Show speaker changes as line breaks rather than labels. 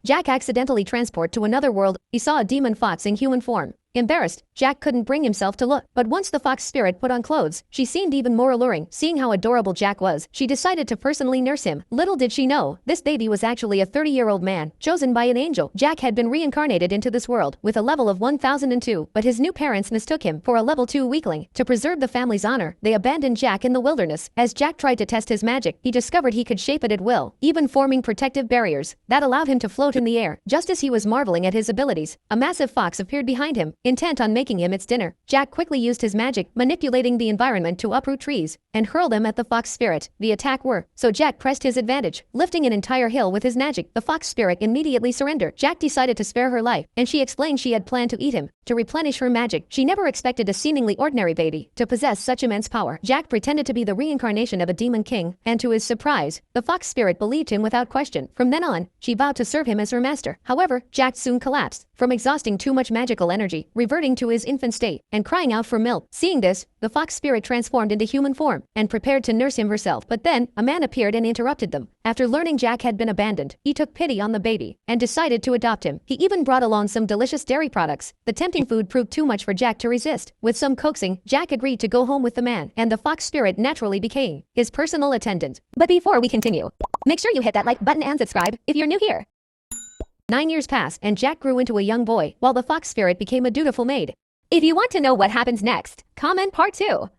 Jack accidentally transport to another world. He saw a demon fox in human form. Embarrassed, Jack couldn't bring himself to look, but once the fox spirit put on clothes, she seemed even more alluring. Seeing how adorable Jack was, she decided to personally nurse him. Little did she know, this baby was actually a 30-year-old man, chosen by an angel. Jack had been reincarnated into this world with a level of 1002, but his new parents mistook him for a level 2 weakling. To preserve the family's honor, they abandoned Jack in the wilderness. As Jack tried to test his magic, he discovered he could shape it at will, even forming protective barriers that allowed him to float in the air. Just as he was marveling at his abilities, a massive fox appeared behind him, intent on making him its dinner. Jack quickly used his magic, manipulating the environment to uproot trees and hurl them at the fox spirit. The attack worked, so Jack pressed his advantage, lifting an entire hill with his magic. The fox spirit immediately surrendered. Jack decided to spare her life, and she explained she had planned to eat him to replenish her magic. She never expected a seemingly ordinary baby to possess such immense power. Jack pretended to be the reincarnation of a demon king, and to his surprise, the fox spirit believed him without question. From then on, she vowed to serve him as her master. However, Jack soon collapsed from exhausting too much magical energy, reverting to his infant state and crying out for milk. Seeing this, the fox spirit transformed into human form and prepared to nurse him herself. But then, a man appeared and interrupted them. After learning Jack had been abandoned, he took pity on the baby and decided to adopt him. He even brought along some delicious dairy products. The tempting food proved too much for Jack to resist. With some coaxing, Jack agreed to go home with the man, and the fox spirit naturally became his personal attendant. But before we continue, make sure you hit that like button and subscribe if you're new here. 9 years passed, and Jack grew into a young boy, while the fox spirit became a dutiful maid. If you want to know what happens next, comment part 2.